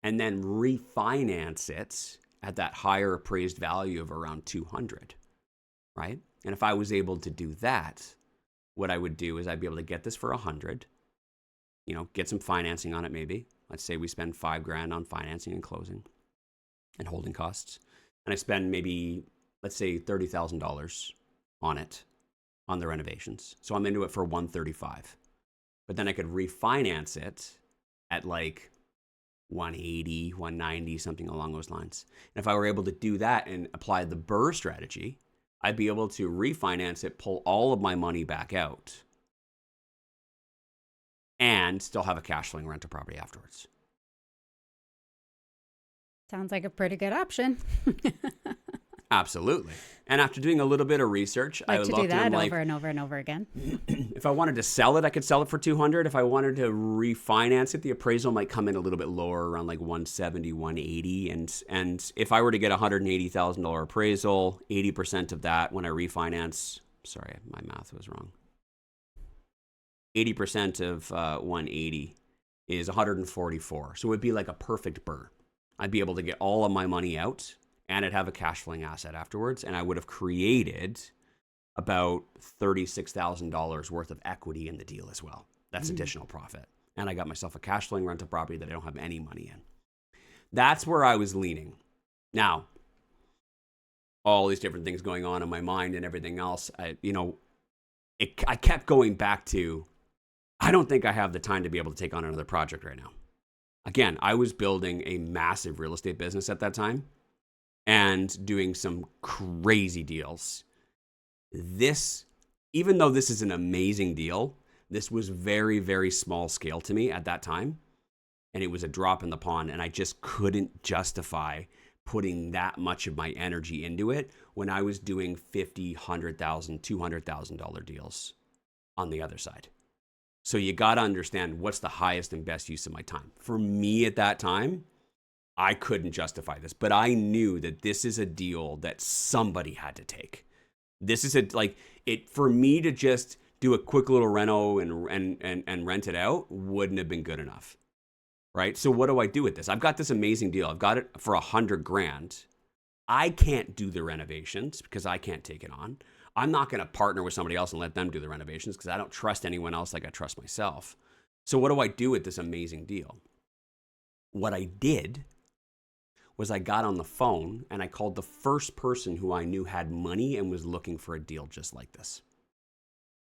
and then refinance it at that higher appraised value of around 200, right? And if I was able to do that, what I would do is I'd be able to get this for 100, get some financing on it maybe. Let's say we spend $5,000 on financing and closing and holding costs. And I spend maybe, let's say $30,000 on it, on the renovations. So I'm into it for 135. But then I could refinance it at like 180, 190, something along those lines. And if I were able to do that and apply the BRRRR strategy, I'd be able to refinance it, pull all of my money back out, and still have a cash flowing rental property afterwards. Sounds like a pretty good option. Absolutely. And after doing a little bit of research, I Like would to look do at that them over and over and over again. if I wanted to sell it, I could sell it for 200. If I wanted to refinance it, the appraisal might come in a little bit lower, around like 170, 180. And if I were to get $180,000 appraisal, 80% of that when I refinance, sorry, my math was wrong. 80% of 180 is 144. So it would be like a perfect BRRRR. I'd be able to get all of my money out, and I'd have a cash flowing asset afterwards, and I would have created about $36,000 worth of equity in the deal as well. That's additional profit. And I got myself a cash flowing rental property that I don't have any money in. That's where I was leaning. Now, all these different things going on in my mind and everything else, I kept going back to, I don't think I have the time to be able to take on another project right now. Again, I was building a massive real estate business at that time and doing some crazy deals. This, even though this is an amazing deal, this was very, very small scale to me at that time. And it was a drop in the pond. And I just couldn't justify putting that much of my energy into it when I was doing $50,000, $100,000, $200,000 deals on the other side. So you got to understand what's the highest and best use of my time. For me at that time, I couldn't justify this, but I knew that this is a deal that somebody had to take. This is for me to just do a quick little reno and rent it out wouldn't have been good enough. Right? So what do I do with this? I've got this amazing deal. I've got it for $100,000. I can't do the renovations because I can't take it on. I'm not going to partner with somebody else and let them do the renovations because I don't trust anyone else like I trust myself. So what do I do with this amazing deal? What I did was I got on the phone and I called the first person who I knew had money and was looking for a deal just like this.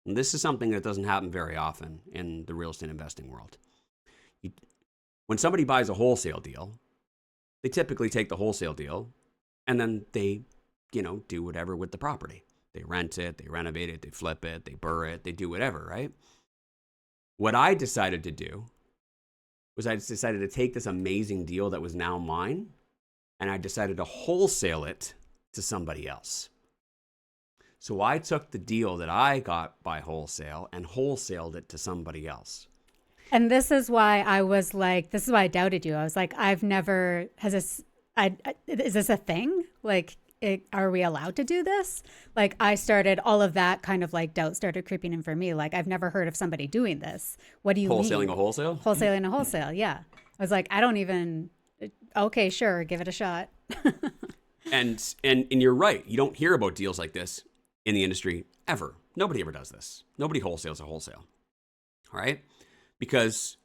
And this is something that doesn't happen very often in the real estate investing world. When somebody buys a wholesale deal, they typically take the wholesale deal and then they, do whatever with the property. They rent it, they renovate it, they flip it, they BRRRR it, they do whatever, right? What I decided to do was I decided to take this amazing deal that was now mine and I decided to wholesale it to somebody else. So I took the deal that I got by wholesale and wholesaled it to somebody else. And this is why I was like, this is why I doubted you. I was like, is this a thing? Like, are we allowed to do this? Like, I started all of that kind of like doubt started creeping in for me. Like, I've never heard of somebody doing this. What do you mean? Wholesaling a wholesale? Wholesaling a wholesale, yeah. I was like, okay, sure, give it a shot. And you're right. You don't hear about deals like this in the industry ever. Nobody ever does this. Nobody wholesales a wholesale. All right? Because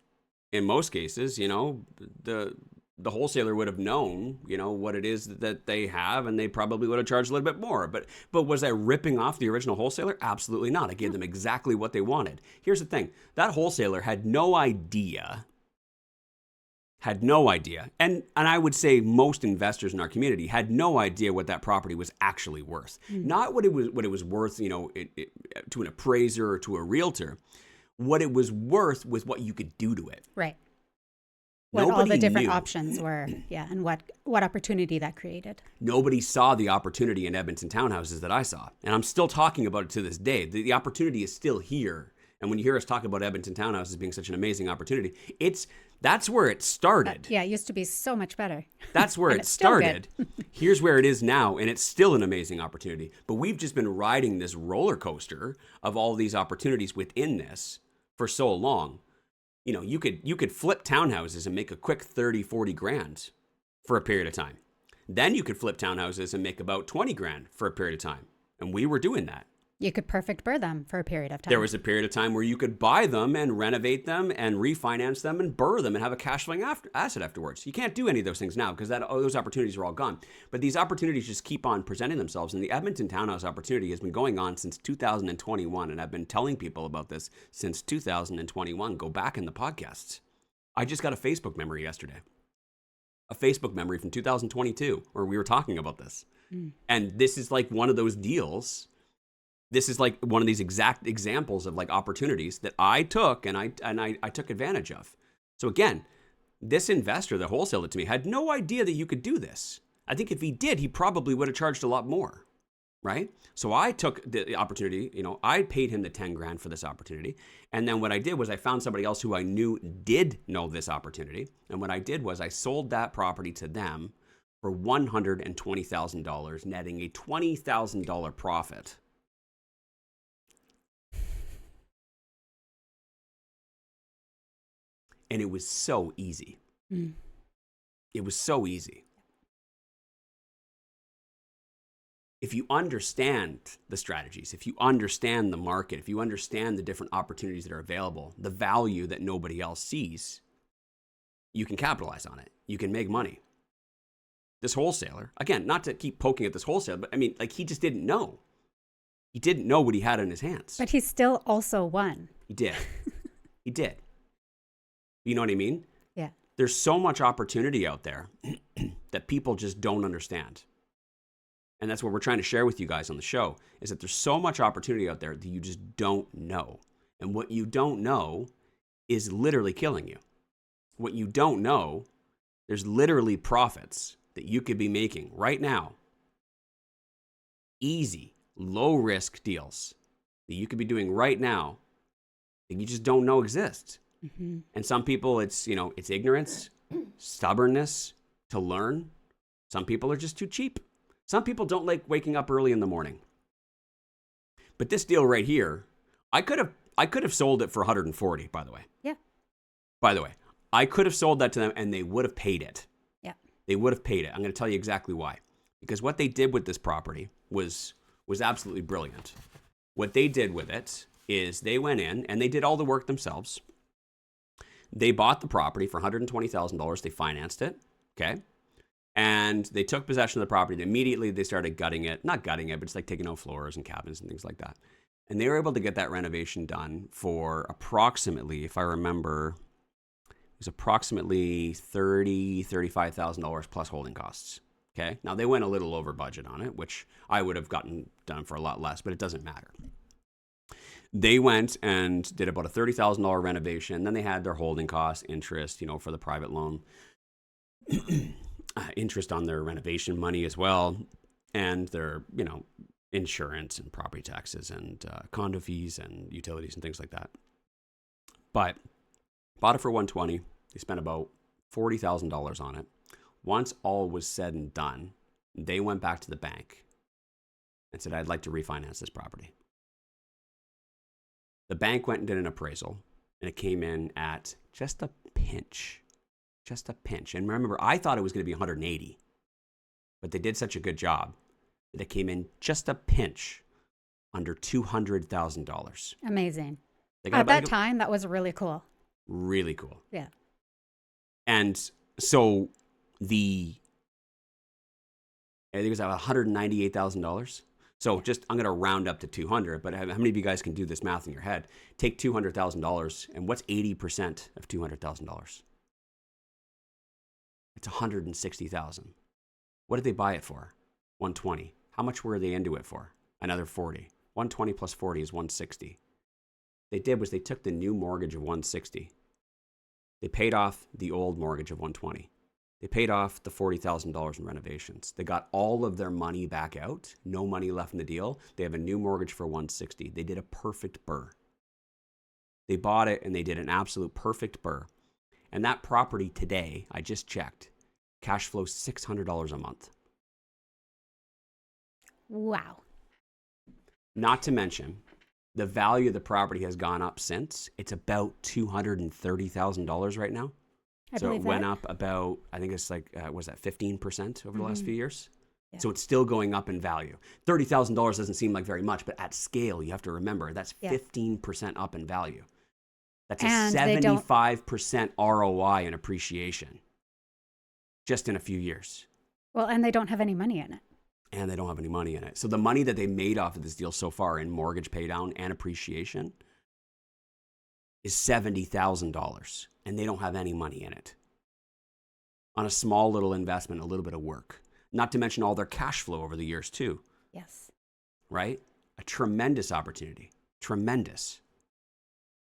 in most cases, the wholesaler would have known, what it is that they have, and they probably would have charged a little bit more. But was I ripping off the original wholesaler? Absolutely not. I gave them exactly what they wanted. Here's the thing. That wholesaler had no idea. And I would say most investors in our community had no idea what that property was actually worth. Not what it was worth, to an appraiser or to a realtor. What it was worth was what you could do to it. Right. What all the different options were, and what opportunity that created. Nobody saw the opportunity in Edmonton townhouses that I saw. And I'm still talking about it to this day. The opportunity is still here. And when you hear us talk about Edmonton townhouses being such an amazing opportunity, that's where it started. It used to be so much better. That's where it started. Here's where it is now, and it's still an amazing opportunity. But we've just been riding this roller coaster of all these opportunities within this for so long. You could flip townhouses and make a quick 30, 40 grand for a period of time. Then you could flip townhouses and make about 20 grand for a period of time. And we were doing that. You could perfect BRRRR them for a period of time. There was a period of time where you could buy them and renovate them and refinance them and BRRRR them and have a cash flowing asset afterwards. You can't do any of those things now because those opportunities are all gone. But these opportunities just keep on presenting themselves. And the Edmonton townhouse opportunity has been going on since 2021. And I've been telling people about this since 2021. Go back in the podcasts. I just got a Facebook memory yesterday. A Facebook memory from 2022 where we were talking about this. And this is like one of those deals. This is like one of these exact examples of like opportunities that I took and I took advantage of. So again, this investor that wholesaled it to me had no idea that you could do this. I think if he did, he probably would have charged a lot more, right? So I took the opportunity, I paid him the 10 grand for this opportunity. And then what I did was I found somebody else who I knew did know this opportunity. And what I did was I sold that property to them for $120,000, netting a $20,000 profit. And it was so easy. It was so easy. If you understand the strategies, if you understand the market, if you understand the different opportunities that are available, the value that nobody else sees, you can capitalize on it. You can make money. This wholesaler, again, not to keep poking at this wholesaler, but I mean, like he just didn't know. He didn't know what he had in his hands. But he still also won. He did. He did. You know what I mean? Yeah. There's so much opportunity out there that people just don't understand. And that's what we're trying to share with you guys on the show, is that there's so much opportunity out there that you just don't know. And what you don't know is literally killing you. What you don't know, there's literally profits that you could be making right now. Easy, low risk deals that you could be doing right now that you just don't know exist. And some people, it's ignorance, stubbornness to learn. Some people are just too cheap. Some people don't like waking up early in the morning. But this deal right here, I could have sold it for 140, by the way. Yeah. By the way, I could have sold that to them and they would have paid it. Yeah. They would have paid it. I'm going to tell you exactly why. Because what they did with this property was absolutely brilliant. What they did with it is they went in and they did all the work themselves. They bought the property for $120,000. They financed it, okay? And they took possession of the property. And immediately, they started gutting it. Not gutting it, but it's like taking out floors and cabinets and things like that. And they were able to get that renovation done for approximately, if I remember, it was approximately $35,000 plus holding costs, okay? Now, they went a little over budget on it, which I would have gotten done for a lot less, but it doesn't matter. They went and did about a $30,000 renovation. Then they had their holding costs, interest, for the private loan, interest on their renovation money as well, and their, insurance and property taxes and condo fees and utilities and things like that. But bought it for $120,000. They spent about $40,000 on it. Once all was said and done, they went back to the bank and said, "I'd like to refinance this property." The bank went and did an appraisal, and it came in at just a pinch. Just a pinch. And remember, I thought it was going to be 180, but they did such a good job that it came in just a pinch under $200,000. Amazing. At that time, that was really cool. Really cool. Yeah. And so I think it was about $198,000. So I'm going to round up to 200, but how many of you guys can do this math in your head? Take $200,000, and what's 80% of $200,000? It's $160,000. What did they buy it for? $120,000. How much were they into it for? Another $40,000. $120,000 plus $40,000 is $160,000. They did was they took the new mortgage of $160,000. They paid off the old mortgage of $120,000. They paid off the $40,000 in renovations. They got all of their money back out. No money left in the deal. They have a new mortgage for $160,000. They did a perfect BRRRR. They bought it and they did an absolute perfect BRRRR. And that property today, I just checked, cash flows $600 a month. Wow. Not to mention, the value of the property has gone up since. It's about $230,000 right now. So it went up about, I think it's like, was that 15% over the last few years? Yeah. So it's still going up in value. $30,000 doesn't seem like very much, but at scale, you have to remember that's 15% up in value. That's a And 75% ROI in appreciation just in a few years. Well, and they don't have any money in it. And they don't have any money in it. So the money that they made off of this deal so far in mortgage pay down and appreciation is $70,000. And they don't have any money in it. On a small little investment, a little bit of work. Not to mention all their cash flow over the years too. Yes. Right? A tremendous opportunity. Tremendous.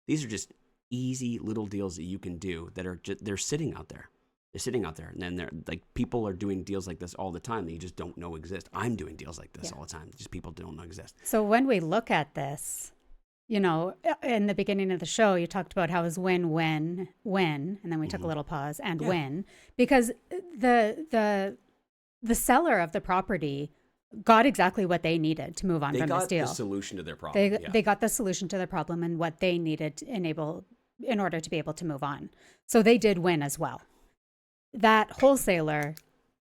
These are just easy little deals that you can do that are they're sitting out there. They're sitting out there, and then they're like, people are doing deals like this all the time that you just don't know exist. I'm doing deals like this all the time. Just people don't know exist. So when we look at this, you know, in the beginning of the show, you talked about how it was win, and then we took a little pause and win, because the seller of the property got exactly what they needed to move on from this deal. They got the solution to their problem. They got the solution to their problem and what they needed in order to be able to move on. So they did win as well. That wholesaler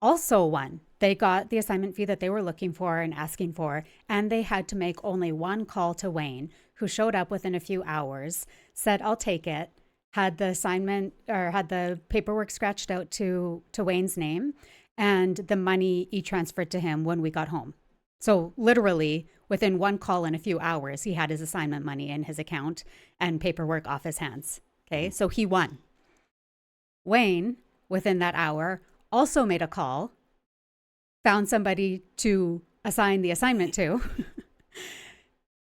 also won. They got the assignment fee that they were looking for and asking for, and they had to make only one call to Wayne, who showed up within a few hours, said, "I'll take it," had the assignment or had the paperwork scratched out to Wayne's name, and the money e-transferred to him when we got home. So literally within one call in a few hours, he had his assignment money in his account and paperwork off his hands. Okay, so he won. Wayne, within that hour, also made a call, found somebody to assign the assignment to,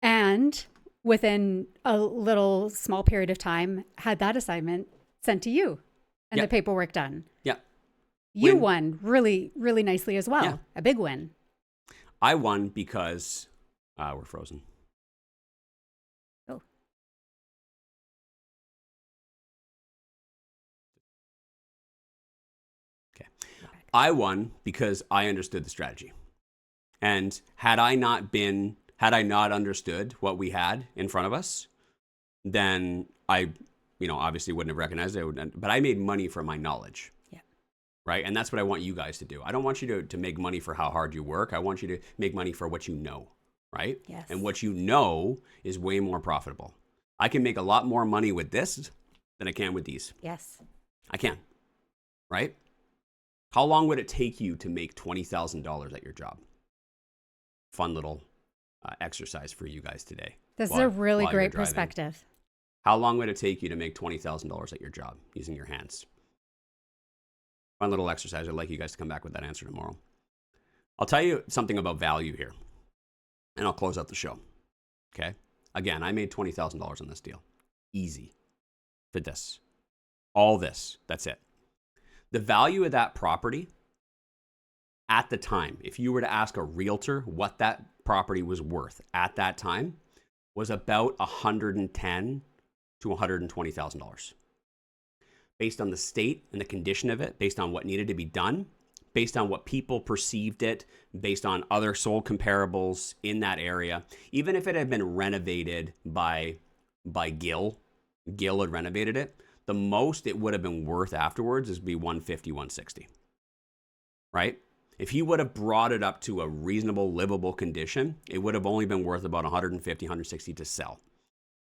and within a little small period of time, had that assignment sent to you and the paperwork done. Yeah. You won really, really nicely as well. Yeah. A big win. I won because we're frozen. Oh. Okay. I won because I understood the strategy. And had I not understood what we had in front of us, then I, obviously wouldn't have recognized it. But I made money from my knowledge. Right? And that's what I want you guys to do. I don't want you to make money for how hard you work. I want you to make money for what you know, right? Yes. And what you know is way more profitable. I can make a lot more money with this than I can with these. Yes. I can, right? How long would it take you to make $20,000 at your job? Fun little exercise for you guys today. This is a really great perspective. How long would it take you to make $20,000 at your job using your hands? Fun little exercise. I'd like you guys to come back with that answer tomorrow. I'll tell you something about value here, and I'll close out the show. Okay? Again, I made $20,000 on this deal. Easy. For this. All this. That's it. The value of that property at the time, if you were to ask a realtor what that property was worth at that time, was about $110,000 to $120,000. Based on the state and the condition of it, based on what needed to be done, based on what people perceived it, based on other sold comparables in that area. Even if it had been renovated by Gil had renovated it, the most it would have been worth afterwards is be $150,000, $160,000, right? If he would have brought it up to a reasonable, livable condition, it would have only been worth about $150,000, $160,000 to sell.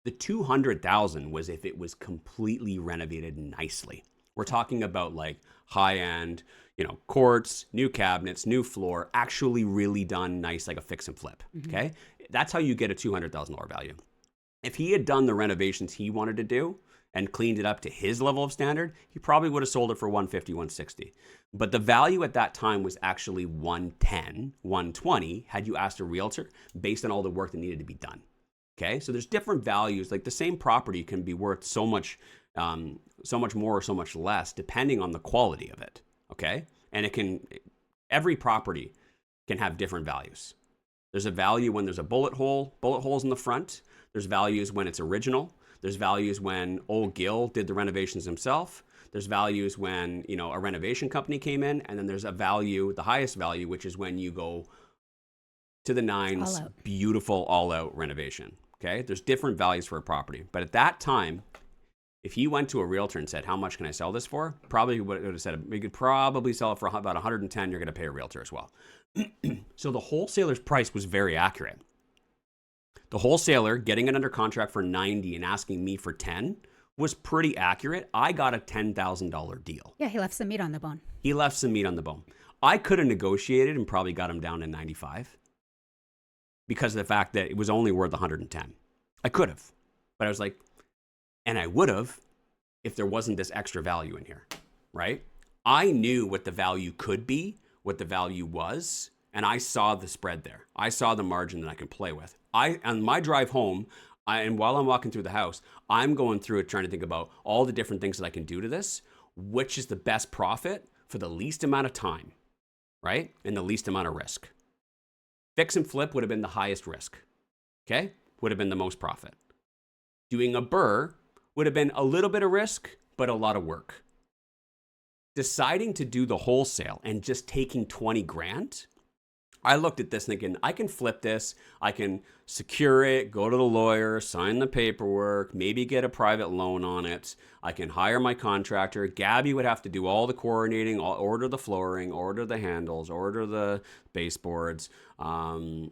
The $200,000 was if it was completely renovated nicely. We're talking about like high-end, quartz, new cabinets, new floor, actually really done nice, like a fix and flip. Okay, that's how you get a $200,000 value. If he had done the renovations he wanted to do and cleaned it up to his level of standard, he probably would have sold it for $150,000, $160,000. But the value at that time was actually $110,000, $120,000 had you asked a realtor based on all the work that needed to be done. Okay, so there's different values. Like the same property can be worth so much more or so much less depending on the quality of it. Okay, and every property can have different values. There's a value when there's a bullet holes in the front. There's values when it's original. There's values when old Gil did the renovations himself. There's values when a renovation company came in, and then there's a value, the highest value, which is when you go to the nines, beautiful all-out renovation. Okay, there's different values for a property, but at that time, If he went to a realtor and said, how much can I sell this for? Probably would have said, we could probably sell it for about 110. You're going to pay a realtor as well. So the wholesaler's price was very accurate. The wholesaler getting it under contract for 90 and asking me for 10 was pretty accurate. I got a $10,000 deal. Yeah, he left some meat on the bone. He left some meat on the bone. I could have negotiated and probably got him down to 95 because of the fact that it was only worth 110. I could have, but I was like, and I would have if there wasn't this extra value in here, right? I knew what the value could be, what the value was, and I saw the spread there. I saw the margin that I could play with. On my drive home, and while I'm walking through the house, I'm going through it trying to think about all the different things that I can do to this, which is the best profit for the least amount of time, right? And the least amount of risk. Fix and flip would have been the highest risk, okay? Would have been the most profit. Doing a BRRRR would have been a little bit of risk, but a lot of work. Deciding to do the wholesale and just taking 20 grand, I looked at this thinking, I can flip this, I can secure it, go to the lawyer, sign the paperwork, maybe get a private loan on it. I can hire my contractor. Gabby would have to do all the coordinating, order the flooring, order the handles, order the baseboards, order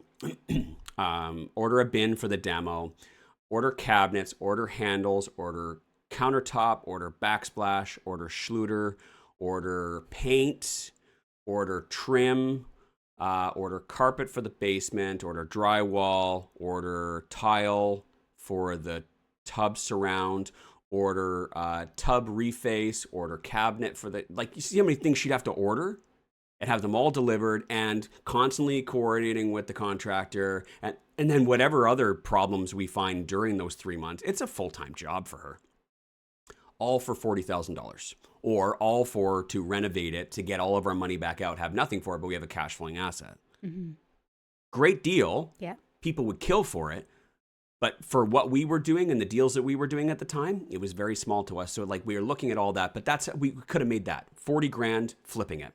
a bin for the demo, order cabinets, order handles, order countertop, order backsplash, order Schluter, order paint, order trim, order carpet for the basement, order drywall, order tile for the tub surround, order tub reface, order cabinet for the, like, you see how many things she'd have to order and have them all delivered and constantly coordinating with the contractor and then whatever other problems we find during those 3 months. It's a full-time job for her. All for $40,000 or all for to renovate it, to get all of our money back out, have nothing for it, but we have a cash flowing asset. Mm-hmm. Great deal. Yeah. People would kill for it. But for what we were doing and the deals that we were doing at the time, it was very small to us. So like we were looking at all that, but we could have made that 40 grand flipping it.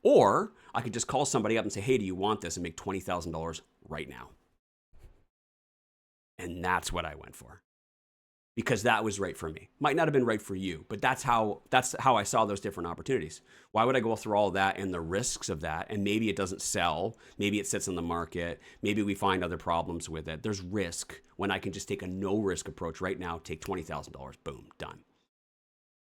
Or I could just call somebody up and say, hey, do you want this? And make $20,000 right now. And that's what I went for. Because that was right for me. Might not have been right for you, but that's how I saw those different opportunities. Why would I go through all that and the risks of that? And maybe it doesn't sell. Maybe it sits on the market. Maybe we find other problems with it. There's risk when I can just take a no risk approach right now, take $20,000, boom, done.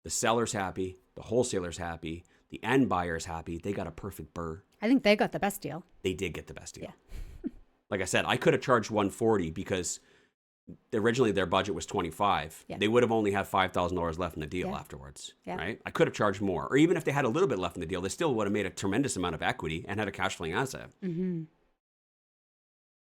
The seller's happy. The wholesaler's happy. The end buyer's happy. They got a perfect BRRRR. I think they got the best deal. They did get the best deal. Yeah. Like I said, I could have charged $140 because originally their budget was $25. Yeah. They would have only had $5,000 left in the deal afterwards, right? I could have charged more. Or even if they had a little bit left in the deal, they still would have made a tremendous amount of equity and had a cash flowing asset,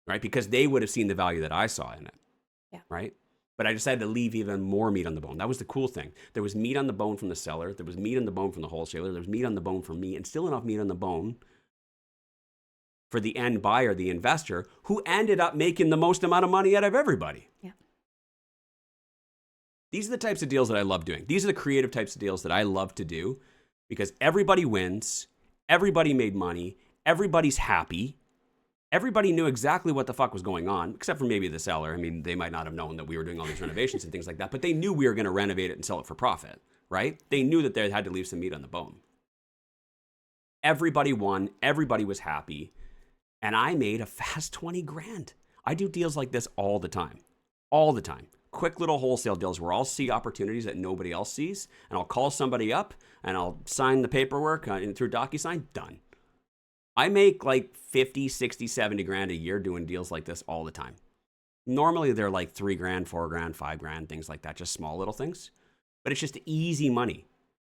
right? Because they would have seen the value that I saw in it, right? But I decided to leave even more meat on the bone. That was the cool thing. There was meat on the bone from the seller. There was meat on the bone from the wholesaler. There was meat on the bone from me, and still enough meat on the bone for the end buyer, the investor, who ended up making the most amount of money out of everybody. Yeah. These are the types of deals that I love doing. These are the creative types of deals that I love to do because everybody wins, everybody made money, everybody's happy, everybody knew exactly what the fuck was going on, except for maybe the seller. I mean, they might not have known that we were doing all these renovations and things like that, but they knew we were going to renovate it and sell it for profit, right? They knew that they had to leave some meat on the bone. Everybody won, everybody was happy. And I made a fast 20 grand. I do deals like this all the time. All the time. Quick little wholesale deals where I'll see opportunities that nobody else sees. And I'll call somebody up and I'll sign the paperwork through DocuSign. Done. I make like 50, 60, 70 grand a year doing deals like this all the time. Normally they're like 3 grand, 4 grand, 5 grand, things like that. Just small little things. But it's just easy money.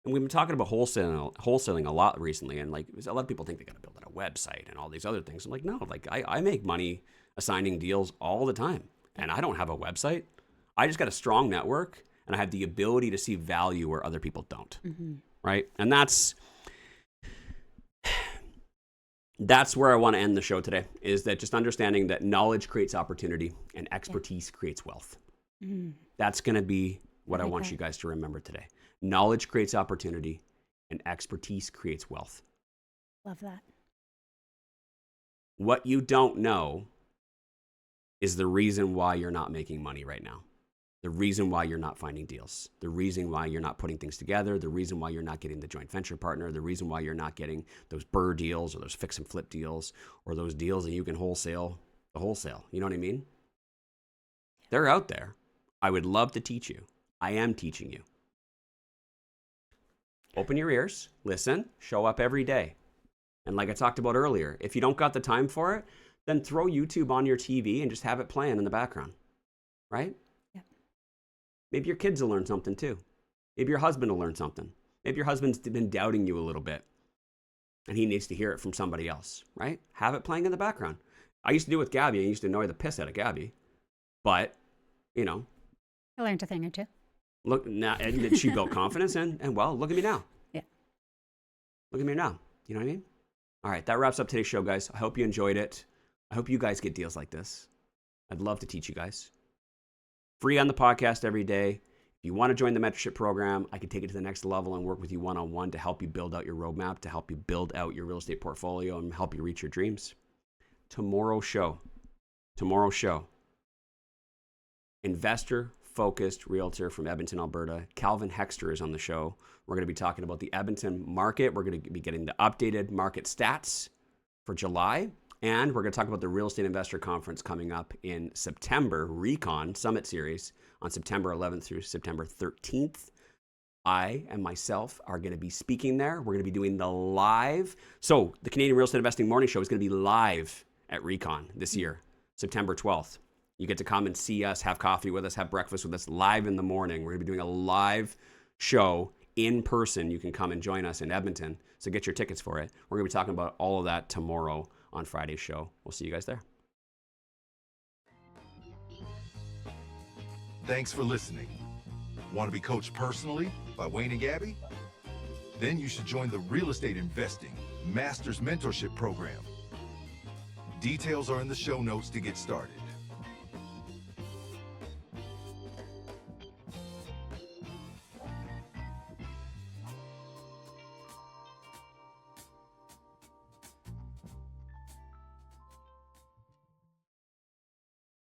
And we've been talking about wholesaling a lot recently, and like a lot of people think they got to build a website and all these other things. I'm like, no, like I make money assigning deals all the time, and I don't have a website. I just got a strong network, and I have the ability to see value where other people don't, right? And that's where I want to end the show today. Is that just understanding that knowledge creates opportunity and expertise creates wealth. That's going to be what I want you guys to remember today. Knowledge creates opportunity and expertise creates wealth. Love that. What you don't know is the reason why you're not making money right now. The reason why you're not finding deals, the reason why you're not putting things together, the reason why you're not getting the joint venture partner, the reason why you're not getting those BRRRR deals or those fix and flip deals or those deals that you can wholesale, the wholesale. You know what I mean? They're out there. I would love to teach you. I am teaching you. Open your ears, listen, show up every day. And like I talked about earlier, if you don't got the time for it, then throw YouTube on your TV and just have it playing in the background, right? Maybe your kids will learn something too. Maybe your husband will learn something. Maybe your husband's been doubting you a little bit and he needs to hear it from somebody else, right? Have it playing in the background. I used to do it with Gabby. I used to annoy the piss out of Gabby. But, you know. I learned a thing or two. Look, now, and she built confidence and well, look at me now. Yeah. Look at me now. You know what I mean? All right, that wraps up today's show, guys. I hope you enjoyed it. I hope you guys get deals like this. I'd love to teach you guys. Free on the podcast every day. If you want to join the mentorship program, I can take it to the next level and work with you one-on-one to help you build out your roadmap, to help you build out your real estate portfolio and help you reach your dreams. Tomorrow's show. Investor-focused realtor from Edmonton, Alberta. Calvin Hexter is on the show. We're going to be talking about the Edmonton market. We're going to be getting the updated market stats for July. And we're going to talk about the Real Estate Investor Conference coming up in September, Recon Summit Series on September 11th through September 13th. I and myself are going to be speaking there. We're going to be doing the live. So the Canadian Real Estate Investing Morning Show is going to be live at Recon this year, September 12th. You get to come and see us, have coffee with us, have breakfast with us live in the morning. We're going to be doing a live show in person. You can come and join us in Edmonton. So get your tickets for it. We're going to be talking about all of that tomorrow on Friday's show. We'll see you guys there. Thanks for listening. Want to be coached personally by Wayne and Gabby? Then you should join the Real Estate Investing Masters Mentorship Program. Details are in the show notes to get started.